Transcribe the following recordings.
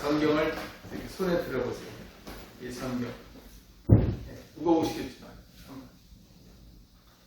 성경을 이렇게 손에 들어보세요. 이 성경. 무거우시겠지만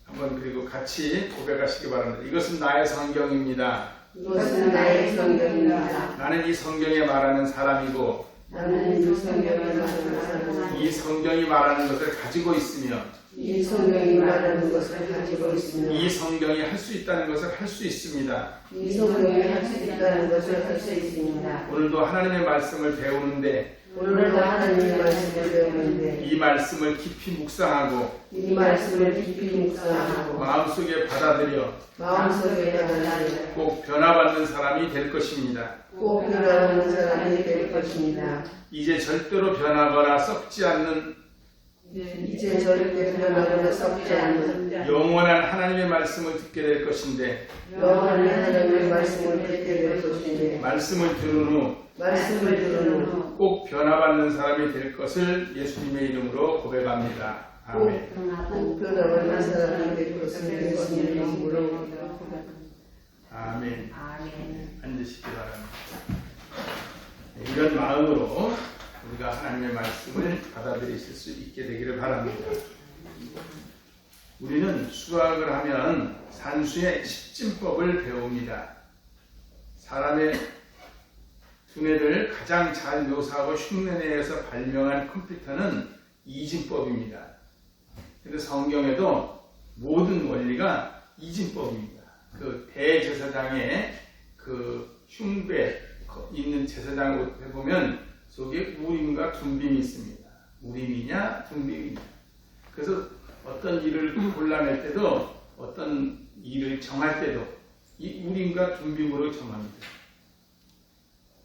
한번 그리고 같이 고백하시기 바랍니다. 이것은 나의 성경입니다. 이것은 나의 성경입니다. 나는 이 성경에 말하는 사람이고 나는 이 성경에 말하는 사람. 이 성경이 말하는 것을 가지고 있으며 이 성경이 말하는 것을 가지고 있으며 이 성경이 할 수 있다는 것을 할 수 있습니다. 이 성경이 할 수 있다는 것을 할 수 있습니다. 오늘도 하나님의 말씀을 배우는데 오늘도 하나님의 말씀을 배우는데 이 말씀을 깊이 묵상하고 이 말씀을 깊이 묵상하고 마음속에 받아들여 마음속에 받아들여 꼭 변화받는 사람이 될 것입니다. 꼭 변화하는 사람이 될 것입니다. 이제 절대로 변하거나 썩지 않는 이제 절대 변하거나 썩지 않는 영원한 하나님의 말씀을 듣게 될 것인데 영원한 하나님의 말씀을 듣게 될 것인데 말씀을 들은 후 말씀을 들은 후 꼭 변화받는 사람이 될 것을 예수님의 이름으로 고백합니다. 아멘. 꼭 변화받는 사람이 될 것을 예수님의 이름으로 고백합니다. 아멘. 앉으시기 바랍니다. 이런 마음으로 우리가 하나님의 말씀을 받아들이실 수 있게 되기를 바랍니다. 우리는 수학을 하면 산수의 십진법을 배웁니다. 사람의 두뇌를 가장 잘 묘사하고 흉내내서 발명한 컴퓨터는 이진법입니다. 그런데 성경에도 모든 원리가 이진법입니다. 그 대제사장의 그 흉배 있는 제사장을 보면 속에 우림과 둠빔이 있습니다. 우림이냐 둠빔이냐. 그래서 어떤 일을 골라낼 때도 어떤 일을 정할 때도 이 우림과 둠빔으로 정합니다.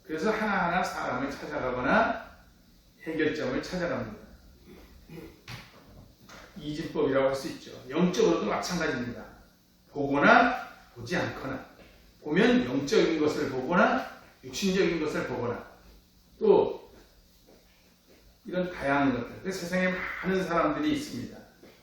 그래서 하나하나 사람을 찾아가거나 해결점을 찾아갑니다. 이진법이라고 할 수 있죠. 영적으로도 마찬가지입니다. 보거나 보지 않거나 보면 영적인 것을 보거나 육신적인 것을 보거나 또 이런 다양한 것들. 그 세상에 많은 사람들이 있습니다.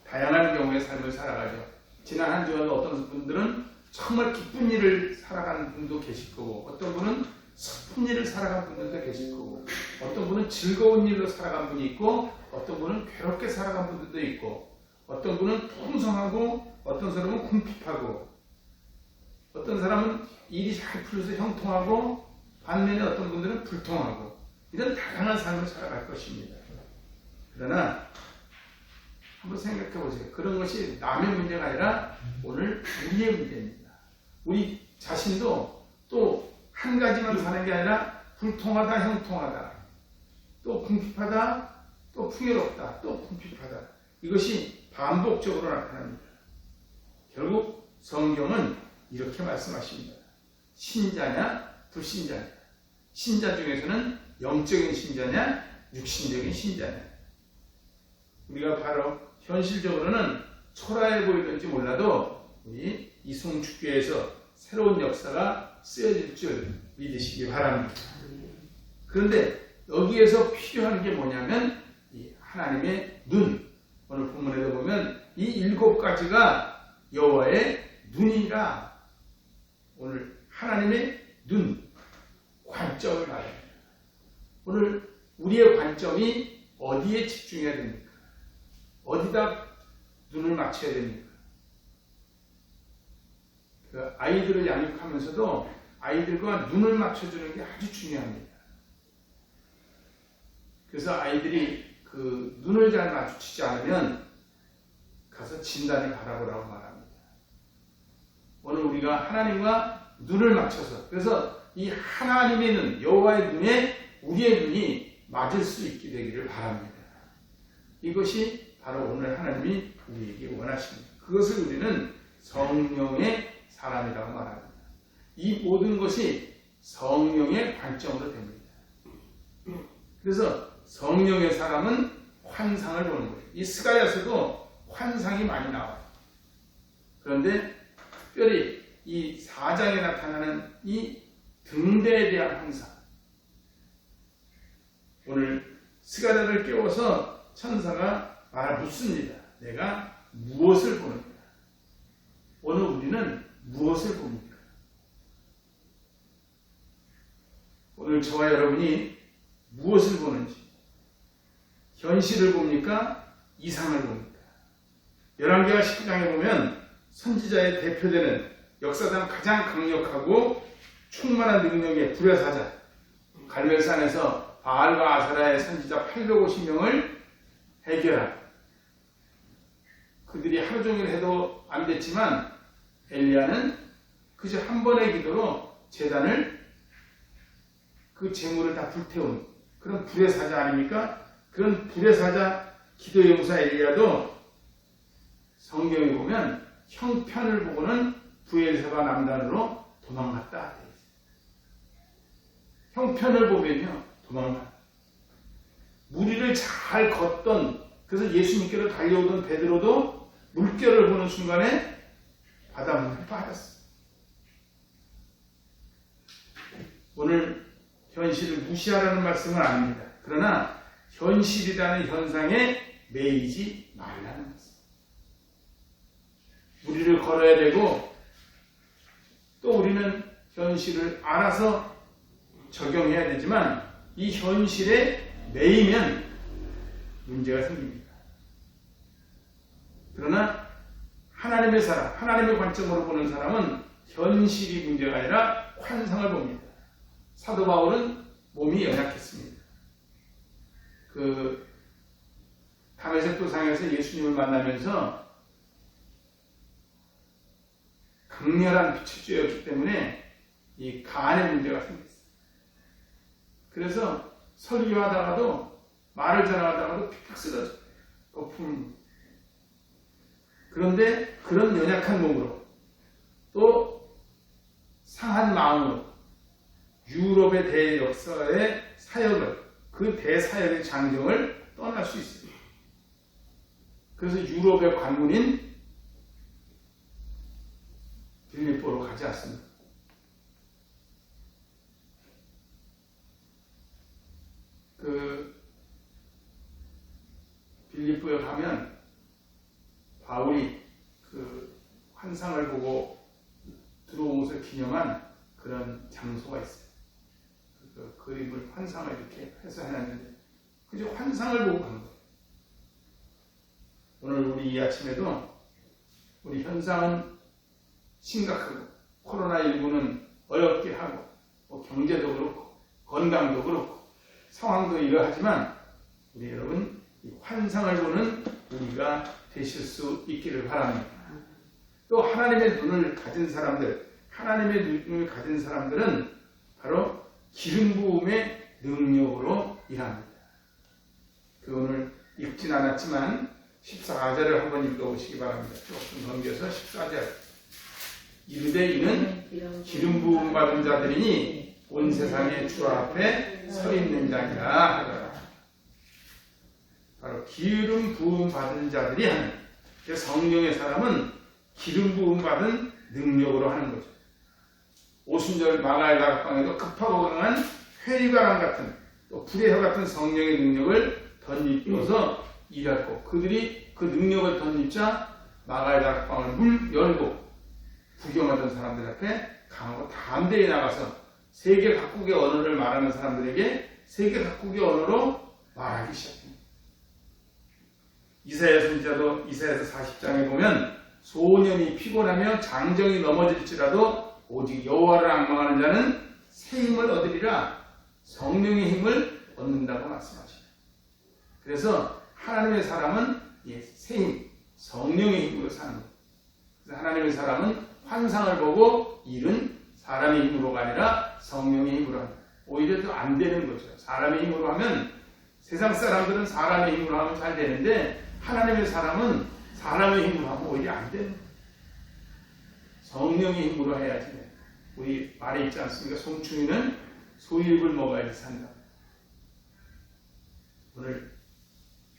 다양한 경우의 삶을 살아가죠. 지난 한 주간 어떤 분들은 정말 기쁜 일을 살아가는 분도 계실 거고 어떤 분은 슬픈 일을 살아간 분들도 계실 거고 어떤 분은 즐거운 일로 살아간 분이 있고 어떤 분은 괴롭게 살아간 분들도 있고 어떤 분은 풍성하고 어떤 사람은 궁핍하고 어떤 사람은 일이 잘 풀려서 형통하고 반면에 어떤 분들은 불통하고 이런 다양한 삶을 살아갈 것입니다. 그러나 한번 생각해 보세요. 그런 것이 남의 문제가 아니라 오늘 우리의 문제입니다. 우리 자신도 또 한 가지만 사는 게 아니라 불통하다, 형통하다, 또 궁핍하다, 또 풍요롭다, 또 궁핍하다. 이것이 반복적으로 나타납니다. 결국 성경은 이렇게 말씀하십니다. 신자냐, 불신자냐. 신자 중에서는 영적인 신자냐, 육신적인 신자냐. 우리가 바로 현실적으로는 초라해 보이든지 몰라도 우리 이송축교에서 새로운 역사가 쓰여질 줄 믿으시기 바랍니다. 그런데 여기에서 필요한 게 뭐냐면 이 하나님의 눈. 오늘 본문에도 보면 이 7가지가 여호와의 눈이라 오늘 하나님의 눈, 관점을 말합니다. 오늘 우리의 관점이 어디에 집중해야 됩니까? 어디다 눈을 맞춰야 됩니까? 그 아이들을 양육하면서도 아이들과 눈을 맞춰주는 게 아주 중요합니다. 그래서 아이들이 그 눈을 잘 마주치지 않으면 가서 진단을 받아보라고 말합니다. 오늘 우리가 하나님과 눈을 맞춰서 그래서 이 하나님의 눈, 여호와의 눈에 우리의 눈이 맞을 수 있게 되기를 바랍니다. 이것이 바로 오늘 하나님이 우리에게 원하십니다. 그것을 우리는 성령의 사람이라고 말합니다. 이 모든 것이 성령의 관점으로 됩니다. 그래서 성령의 사람은 환상을 보는 거예요. 이 스가랴서도 환상이 많이 나와요. 그런데 특별히 이 4장에 나타나는 이 등대에 대한 환상, 오늘 스가랴를 깨워서 천사가 묻습니다. 내가 무엇을 보느냐? 오늘 우리는 무엇을 봅니까? 오늘 저와 여러분이 무엇을 보는지, 현실을 봅니까? 이상을 봅니까? 열왕기하 19장에 보면 선지자의 대표되는 역사상 가장 강력하고 충만한 능력의 불의 사자, 갈멜산에서 바알과 아세라의 선지자 850명을 해결한, 그들이 하루 종일 해도 안 됐지만 엘리야는 그저 한 번의 기도로 제단을, 그 제물을 다 불태운 그런 불의 사자 아닙니까? 그런 불의 사자 기도 용사 엘리야도 성경에 보면 형편을 보고는 부엘세바 남단으로 도망갔다. 형편을 보면요, 도망가. 무리를 잘 걷던, 그래서 예수님께로 달려오던 베드로도 물결을 보는 순간에 바닷물에 빠졌어요. 오늘 현실을 무시하라는 말씀은 아닙니다. 그러나 현실이라는 현상에 매이지 말라는 말씀. 무리를 걸어야 되고, 또 우리는 현실을 알아서 적용해야 되지만 이 현실에 매이면 문제가 생깁니다. 그러나 하나님의 사람, 하나님의 관점으로 보는 사람은 현실이 문제가 아니라 환상을 봅니다. 사도 바울은 몸이 연약했습니다. 그 다메섹 도상에서 예수님을 만나면서 강렬한 빛을 쬐었기 때문에 이 간의 문제가 생겼어요. 그래서 설교하다가도, 말을 전하다가도 픽픽 쓰러져요. 거품. 그런데 그런 연약한 몸으로, 또 상한 마음으로 유럽의 대역사의 사역을, 그 대사역의 장정을 떠날 수 있습니다. 그래서 유럽의 관문인 빌립보로 가지 않습니다. 그 빌립보에 가면 바울이 그 환상을 보고 들어온 것을 기념한 그런 장소가 있어요. 그 그림을, 환상을 이렇게 해서 해놨는데 그저 환상을 보고 간 거예요. 오늘 우리 이 아침에도 우리 현상은 심각하고 코로나19는 어렵게 하고, 뭐 경제도 그렇고 건강도 그렇고 상황도 이러하지만 우리 여러분 이 환상을 보는 우리가 되실 수 있기를 바랍니다. 또 하나님의 눈을 가진 사람들, 하나님의 눈을 가진 사람들은 바로 기름 부음의 능력으로 일합니다. 그 오늘 읽진 않았지만 14절을 한번 읽어보시기 바랍니다. 조금 넘겨서 14절. 이르되 이는 기름 부음 받은 자들이니 온 세상의 주 앞에 서 있는 자니라 하더라. 바로 기름 부음 받은 자들이 하는, 성령의 사람은 기름 부음 받은 능력으로 하는 거죠. 오순절 마가의 다락방에도 급하고 강한 회리바람 같은, 또 불의 혀 같은 성령의 능력을 덧입어서 일했고, 그들이 그 능력을 덧입자 마가의 다락방을 물 열고 구경하던 사람들 앞에 강하고 담대히 나가서 세계 각국의 언어를 말하는 사람들에게 세계 각국의 언어로 말하기 시작합니다. 이사야 선지자도 이사야서 40장에 보면 소년이 피곤하며 장정이 넘어질지라도 오직 여호와를 앙망하는 자는 새 힘을 얻으리라, 성령의 힘을 얻는다고 말씀하십니다. 그래서 하나님의 사람은 새 힘, 성령의 힘으로 사는 거예요. 그래서 하나님의 사람은 환상을 보고 일은 사람의 힘으로가 아니라 성령의 힘으로 합니다. 오히려 더 안 되는 거죠. 사람의 힘으로 하면, 세상 사람들은 사람의 힘으로 하면 잘 되는데 하나님의 사람은 사람의 힘으로 하면 오히려 안 되는 거예요. 성령의 힘으로 해야지. 우리 말에 있지 않습니까? 송충이는 소입을 먹어야지 산다. 오늘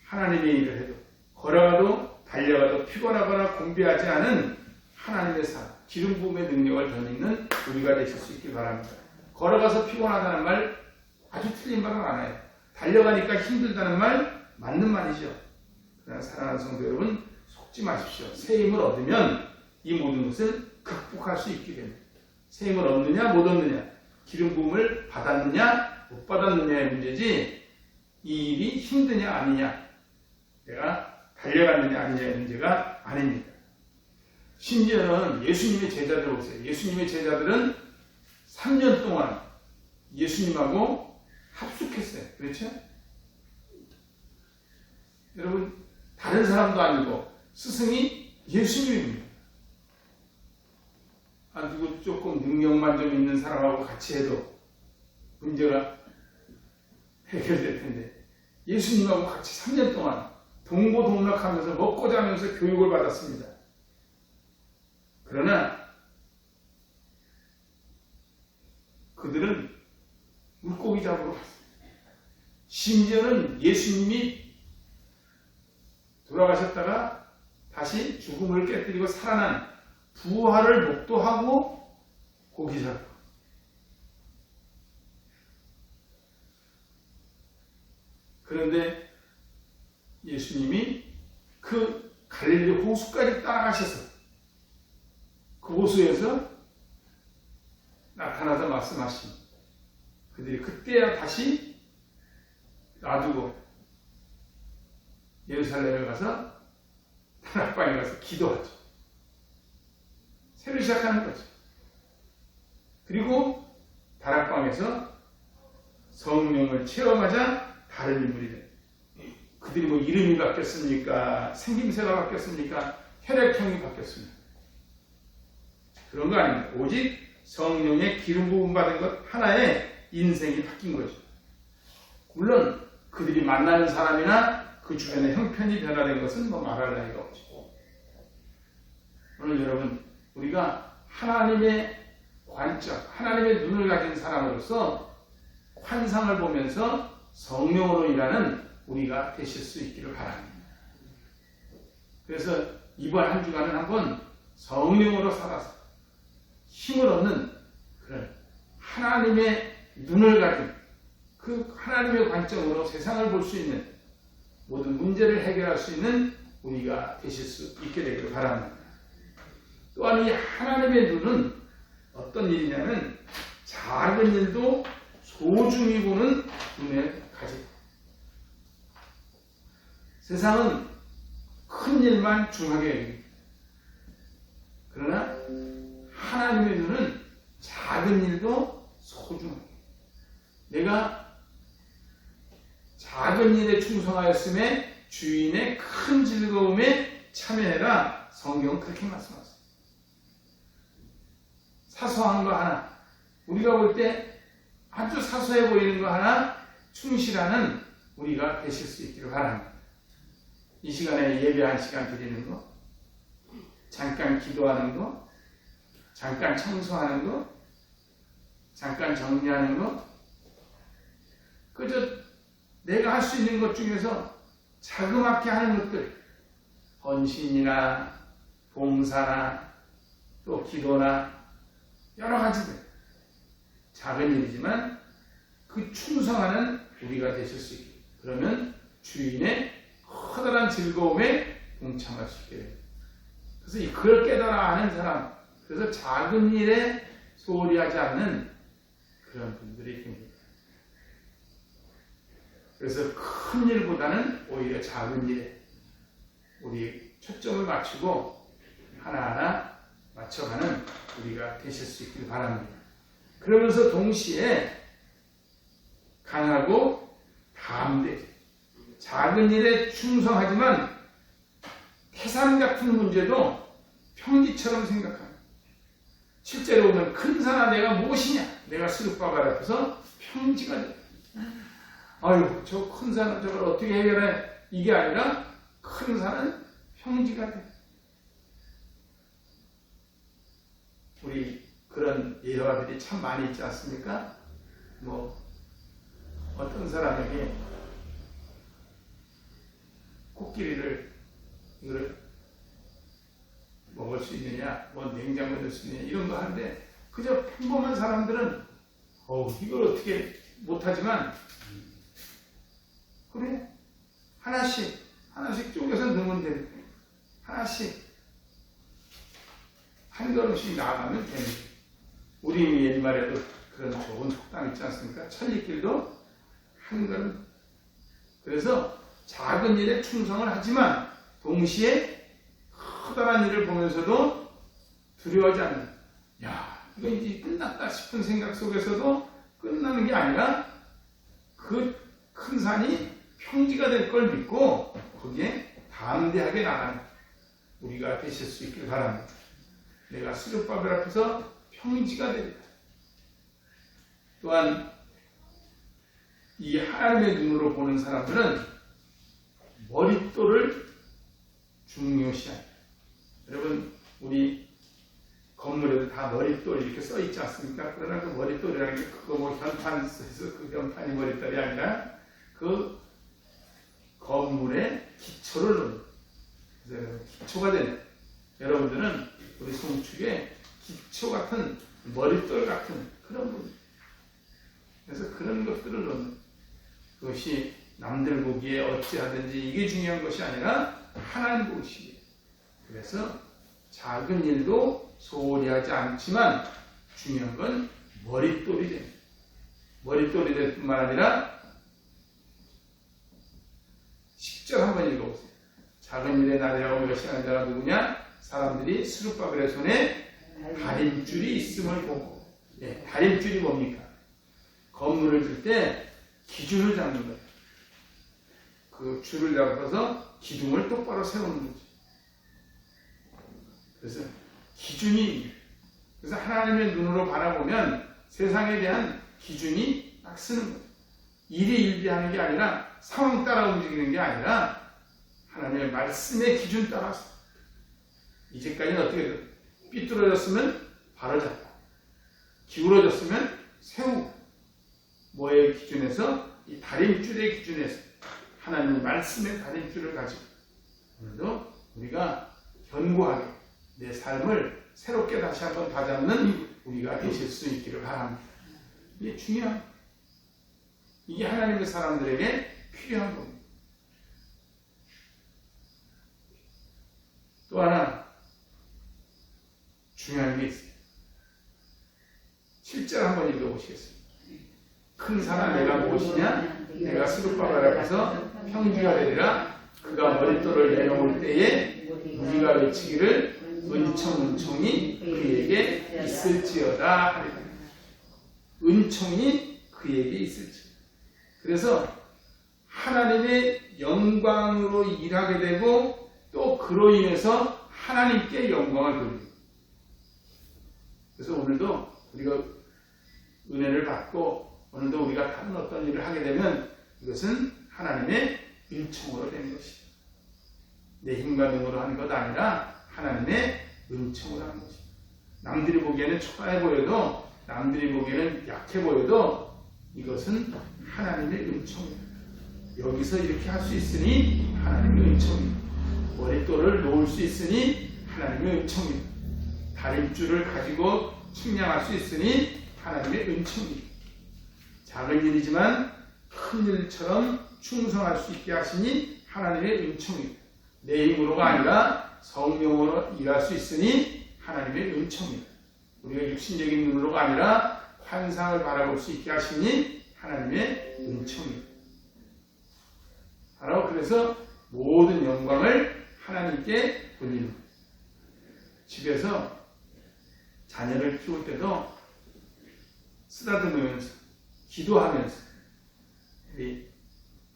하나님의 일을 해도, 걸어가도 달려가도 피곤하거나 공비하지 않은 하나님의 사람, 기름 부음의 능력을 덧입는 우리가 되실 수 있기 바랍니다. 걸어가서 피곤하다는 말 아주 틀린 말은 안 해요. 달려가니까 힘들다는 말 맞는 말이죠. 그러나 사랑하는 성도 여러분, 속지 마십시오. 새 힘을 얻으면 이 모든 것을 극복할 수 있게 됩니다. 새 힘을 얻느냐 못 얻느냐, 기름 부음을 받았느냐 못 받았느냐의 문제지, 이 일이 힘드냐 아니냐, 내가 달려갔느냐 아니냐의 문제가 아닙니다. 심지어는 예수님의 제자들 보세요. 예수님의 제자들은 3년 동안 예수님하고 합숙했어요. 그렇죠? 여러분, 다른 사람도 아니고 스승이 예수님입니다. 누구 조금 능력만 좀 있는 사람하고 같이 해도 문제가 해결될 텐데, 예수님하고 같이 3년 동안 동고동락하면서 먹고 자면서 교육을 받았습니다. 그러나 그들은 물고기 잡으러 갔어요. 심지어는 예수님이 돌아가셨다가 다시 죽음을 깨뜨리고 살아난 부활을 목도하고 고기 잡고, 그런데 예수님이 그 갈릴리 호수까지 따라가셔서 그 호수에서 나타나서 말씀하신, 그들이 그때야 다시 놔두고 예루살렘에 가서 다락방에 가서 기도하죠. 새로 시작하는 거죠. 그리고 다락방에서 성령을 체험하자 다른 인물이 돼요. 그들이 뭐 이름이 바뀌었습니까? 생김새가 바뀌었습니까? 혈액형이 바뀌었습니까? 그런 거 아닙니다. 오직 성령의 기름 부음 받은 것 하나에 인생이 바뀐 거죠. 물론 그들이 만나는 사람이나 그 주변의 형편이 변화된 것은 뭐 말할 나위가 없죠. 오늘 여러분, 우리가 하나님의 관점, 하나님의 눈을 가진 사람으로서 환상을 보면서 성령으로 일하는 우리가 되실 수 있기를 바랍니다. 그래서 이번 한 주간은 한번 성령으로 살아서 힘을 얻는 그런 하나님의 눈을 가진, 그 하나님의 관점으로 세상을 볼 수 있는, 모든 문제를 해결할 수 있는 우리가 되실 수 있게 되기를 바랍니다. 또한 이 하나님의 눈은 어떤 일이냐면 작은 일도 소중히 보는 눈을 가지고, 세상은 큰 일만 중하게 여깁니다. 그러나 하나님의 눈은 작은 일도 소중하게, 내가 작은 일에 충성하였음에 주인의 큰 즐거움에 참여해라. 성경은 그렇게 말씀하세요. 사소한 거 하나, 우리가 볼 때 아주 사소해 보이는 거 하나 충실하는 우리가 되실 수 있기를 바랍니다. 이 시간에 예배 한 시간 드리는 거, 잠깐 기도하는 거, 잠깐 청소하는 거, 잠깐 정리하는 거, 그저 내가 할 수 있는 것 중에서 자그맣게 하는 것들, 헌신이나 봉사나 또 기도나 여러 가지들, 작은 일이지만 그 충성하는 우리가 되실 수 있게, 그러면 주인의 커다란 즐거움에 동참할 수 있게 됩니다. 그래서 그걸 깨달아 아는 사람, 그래서 작은 일에 소홀히 하지 않는 그런 분들이 됩니다. 그래서 큰 일보다는 오히려 작은 일에 우리 초점을 맞추고 하나하나 맞춰가는 우리가 되실 수 있길 바랍니다. 그러면서 동시에 강하고 담대, 작은 일에 충성하지만 태산 같은 문제도 평지처럼 생각합니다. 실제로 보면 큰 산아 내가 무엇이냐, 내가 스룹바벨 앞에서 평지가 돼. 아유, 저 큰 산은 저걸 어떻게 해결해? 이게 아니라 큰 산은 평지가 돼. 우리 그런 예화들이 참 많이 있지 않습니까? 뭐 어떤 사람에게 코끼리를 이거를 먹을 수 있느냐, 뭐 냉장고에 넣을 수 있느냐 이런 거 하는데, 그저 평범한 사람들은 이걸 어떻게 못하지만 하나씩 쪼개서 넣으면 되는 거예요. 하나씩 한 걸음씩 나아가면 되는 거예요. 우리 옛말에도 그런 좋은 속담 있지 않습니까? 천리길도 한 걸음. 그래서 작은 일에 충성을 하지만 동시에 커다란 일을 보면서도 두려워하지 않는, 야, 이거 이제 끝났다 싶은 생각 속에서도 끝나는 게 아니라 그 큰 산이 평지가 될 걸 믿고 거기에 담대하게 나가는 우리가 되실 수 있길 바랍니다. 내가 스룹바벨 앞에서 평지가 되리라. 또한 이 하나님의 눈으로 보는 사람들은 머릿돌을 중요시합니다. 여러분, 우리 건물에도 다 머릿돌 이렇게 써 있지 않습니까? 그러나 그 머릿돌이라는 게 그거 뭐 현판에서 그 현판이 머릿돌이 아니라 그 건물의 기초를 놓는, 그래서 기초가 되는, 여러분들은 우리 송축에 기초 같은 머릿돌 같은 그런 분, 그래서 그런 것들을 놓는, 그것이 남들 보기에 어찌하든지 이게 중요한 것이 아니라 하나님 보시기에. 그래서 작은 일도 소홀히 하지 않지만 중요한 건 머릿돌이 됩니다. 머릿돌이 될 뿐만 아니라 10절 한번 읽어보세요. 작은 일에 나대라고 멸시하는 자가 누구냐? 사람들이 스룹바벨의 손에 다림줄이 있음을 보고. 예, 다림줄이 뭡니까? 건물을 질 때 기준을 잡는 거예요. 그 줄을 잡아서 기둥을 똑바로 세우는 거죠. 그래서 기준이, 그래서 하나님의 눈으로 바라보면 세상에 대한 기준이 딱 쓰는 거예요. 일이 일비하는 게 아니라 상황 따라 움직이는 게 아니라 하나님의 말씀의 기준 따라서. 이제까지는 어떻게 돼요? 삐뚤어졌으면 바로잡고 기울어졌으면 세우고, 뭐의 기준에서? 이 다림줄의 기준에서 하나님의 말씀의 다림줄을 가지고 오늘도 우리가 견고하게 내 삶을 새롭게 다시 한번 다잡는 우리가 되실 수 있기를 바랍니다. 이게 중요한, 이게 하나님의 사람들에게 필요한 겁니다. 또 하나 중요한 게 있어요. 7절 한번 읽어보시겠습니다. 큰 산아 내가 무엇이냐? 내가 스룹바벨 앞에서 평지가 되리라. 그가 머릿돌을 내놓을 때에 우리가 외치기를 은총이 그에게 있을지어다 하리라. 은총이 그에게 있을지어다. 그래서 하나님의 영광으로 일하게 되고 또 그로 인해서 하나님께 영광을 돌리고. 그래서 오늘도 우리가 은혜를 받고 오늘도 우리가 다른 어떤 일을 하게 되면 이것은 하나님의 은총으로 된 것이다. 내 힘과 능으로 하는 것 아니라 하나님의 은총으로 하는 것이다. 남들이 보기에는 초라해 보여도, 남들이 보기에는 약해 보여도 이것은 하나님의 은총이다. 여기서 이렇게 할 수 있으니 하나님의 은총이다. 머릿돌을 놓을 수 있으니 하나님의 은총이다. 다림줄을 가지고 측량할 수 있으니 하나님의 은총이다. 작은 일이지만 큰 일처럼 충성할 수 있게 하시니 하나님의 은총이다. 내 힘으로가 아니라 성령으로 일할 수 있으니 하나님의 은총이다. 우리가 육신적인 눈으로가 아니라 환상을 바라볼 수 있게 하시니 하나님의 은총이다. 바로 그래서 모든 영광을 하나님께 돌리는 거예요. 집에서 자녀를 키울 때도 쓰다듬으면서 기도하면서, 우리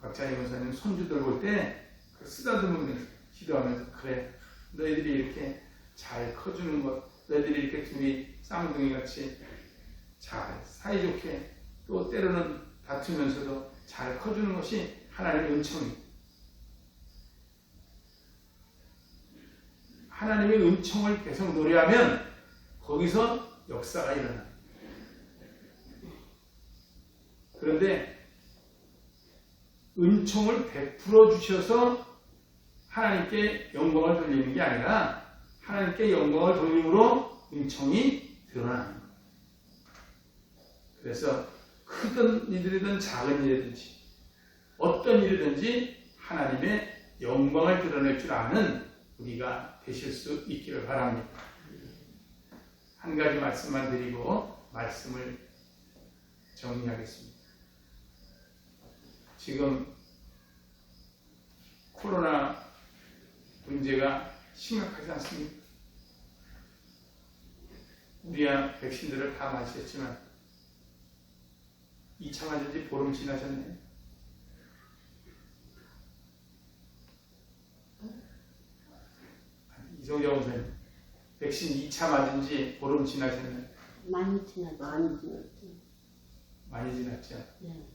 박찬희 목사님 손주들 볼 때 그 쓰다듬으면서 기도하면서, 그래 너희들이 이렇게 잘 커주는 것, 너희들이 이렇게 둘이 쌍둥이 같이 잘 사이좋게 또 때로는 다투면서도 잘 커주는 것이 하나님의 은총입니다. 하나님의 은총을 계속 노래하면 거기서 역사가 일어납니다. 그런데 은총을 베풀어 주셔서 하나님께 영광을 돌리는 게 아니라 하나님께 영광을 돌림으로 은총이 드러나는 거예요. 그래서 크든 일이든 작은 일이든지 어떤 일이든지 하나님의 영광을 드러낼 줄 아는 우리가 되실 수 있기를 바랍니다. 한 가지 말씀만 드리고 말씀을 정리하겠습니다. 지금 코로나 문제가 심각하지 않습니까? 우리야 백신들을 다 맞으셨지만 2차 맞은 지 보름 지나셨네요. 이성경 목사님, 백신 2차 맞은 지 보름 지나셨네요. 많이 지났죠. 많이 지났죠? 네.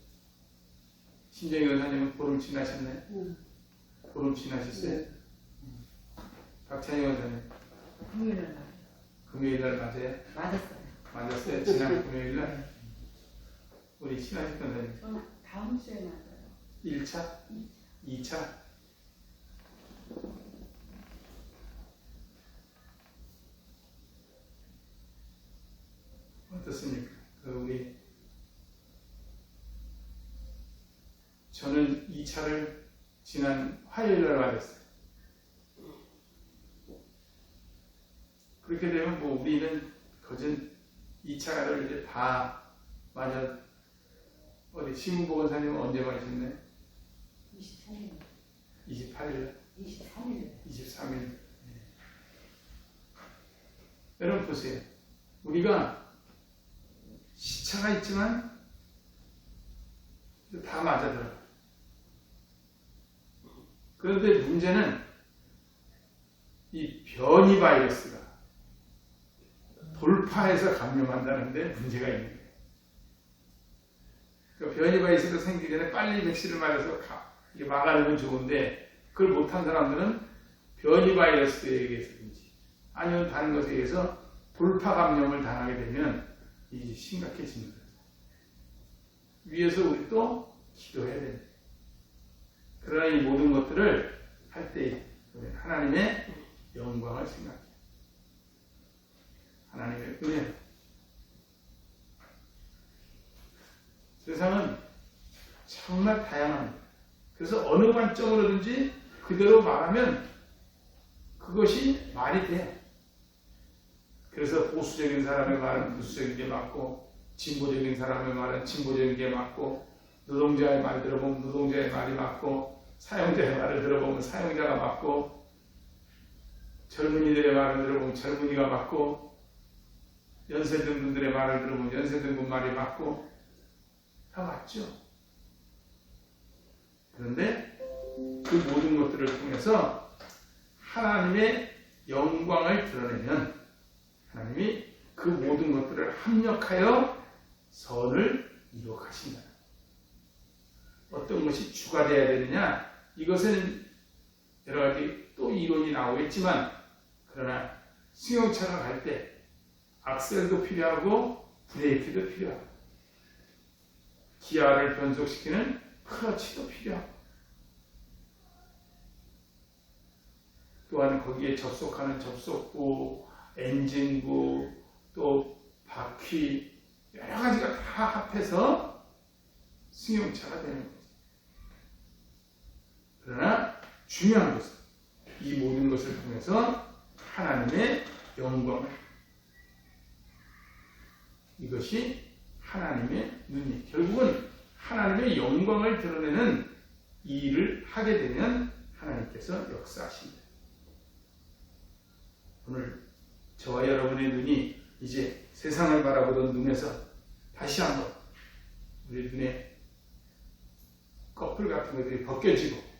신정희 원사님은 보름 지나셨나요? 응. 보름 지나셨어요? 박찬희 원사님, 금요일날 금요일 날 맞아요? 맞았어요. 맞았어요? 지난 금요일 날? 우리 친하셨던 선생님, 저는 다음 주에 맞아요. 1차? 2차? 어떻습니까? 저는 2차를 지난 화요일 날 맞았어요. 그렇게 되면 뭐 우리는 거진 2차를 이제 다 맞아. 어디 신문보건사님은 언제 맞으셨나요? 23일. 28일, 23일. 23일. 여러분 보세요. 우리가 시차가 있지만 다 맞아 들어가. 그런데 문제는 이 변이 바이러스가 돌파해서 감염한다는데 문제가 있는 거예요. 그러니까 변이 바이러스가 생기기 전에 빨리 백신을 맞아서 이게 막아내면 좋은데 그걸 못한 사람들은 변이 바이러스에 의해서든지 아니면 다른 것에 의해서 돌파 감염을 당하게 되면 이게 심각해집니다. 위에서 우리 또 기도해야 됩니다. 그러나 이 모든 것들을 할 때 하나님의 영광을 생각해요. 하나님의 은혜. 세상은 정말 다양합니다. 그래서 어느 관점으로든지 그대로 말하면 그것이 말이 돼요. 그래서 보수적인 사람의 말은 보수적인 게 맞고 진보적인 사람의 말은 진보적인 게 맞고 노동자의 말 들어보면 노동자의 말이 맞고 사용자의 말을 들어보면 사용자가 맞고 젊은이들의 말을 들어보면 젊은이가 맞고 연세든 분들의 말을 들어보면 연세든 분 말이 맞고 다 맞죠. 그런데 그 모든 것들을 통해서 하나님의 영광을 드러내면 하나님이 그 모든 것들을 합력하여 선을 이룩하신다. 어떤 것이 주가 되어야 되느냐? 이것은 여러 가지 또 이론이 나오겠지만 그러나 승용차가 갈 때 악셀도 필요하고 브레이크도 필요하고 기아를 변속시키는 클러치도 필요하고 또한 거기에 접속하는 접속부, 엔진부, 또 바퀴 여러 가지가 다 합해서 승용차가 되는 거죠. 그러나 중요한 것은 이 모든 것을 통해서 하나님의 영광을 이것이 하나님의 눈이 결국은 하나님의 영광을 드러내는 이 일을 하게 되면 하나님께서 역사하십니다. 오늘 저와 여러분의 눈이 이제 세상을 바라보던 눈에서 다시 한번 우리 눈에 꺼풀 같은 것들이 벗겨지고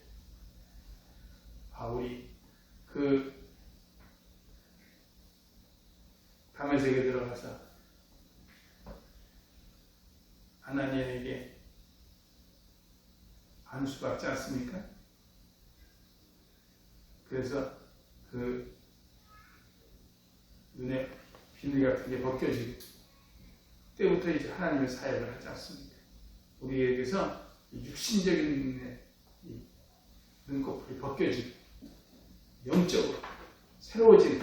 우리 그 다메섹에 들어가서 하나님에게 안수받지 않습니까? 그래서 그 눈에 비늘 같은 게 벗겨지고 그때부터 이제 하나님의 사역을 하지 않습니까? 우리에게서 육신적인 눈에 이 눈꺼풀이 벗겨지고 영적으로 새로워진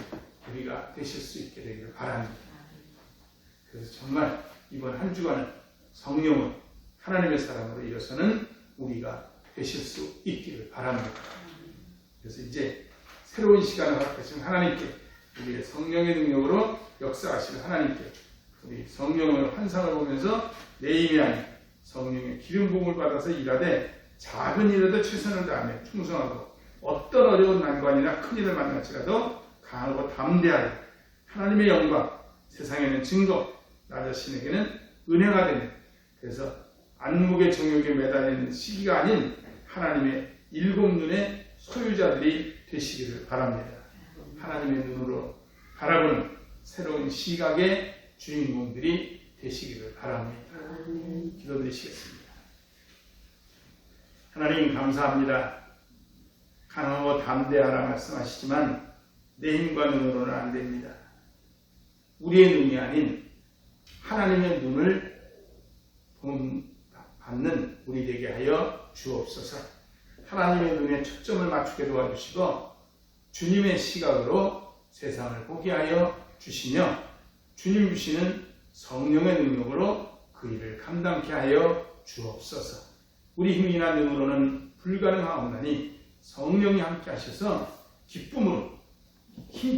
우리가 되실 수 있게 되기를 바랍니다. 그래서 정말 이번 한 주간은 성령은 하나님의 사람으로 일어서는 우리가 되실 수 있기를 바랍니다. 그래서 이제 새로운 시간을 허락하신 하나님께, 우리의 성령의 능력으로 역사하시는 하나님께, 우리 성령의 환상을 보면서 내 힘이 아닌 성령의 기름 부음을 받아서 일하되 작은 일에도 최선을 다하며 충성하고 어떤 어려운 난관이나 큰 일을 만날지라도 강하고 담대하여 하나님의 영광, 세상에는 증거, 나 자신에게는 은혜가 되는, 그래서 안목의 정욕에 매달리는 시기가 아닌 하나님의 일곱 눈의 소유자들이 되시기를 바랍니다. 하나님의 눈으로 바라보는 새로운 시각의 주인공들이 되시기를 바랍니다. 기도드리시겠습니다. 하나님 감사합니다. 강하고 담대하라 말씀하시지만 내 힘과 눈으로는 안 됩니다. 우리의 눈이 아닌 하나님의 눈을 받는 우리 되게 하여 주옵소서. 하나님의 눈에 초점을 맞추게 도와주시고 주님의 시각으로 세상을 보게 하여 주시며 주님 주시는 성령의 능력으로 그 일을 감당케 하여 주옵소서. 우리 힘이나 능으로는 불가능하옵나니 성령이 함께 하셔서 기쁨으로 힘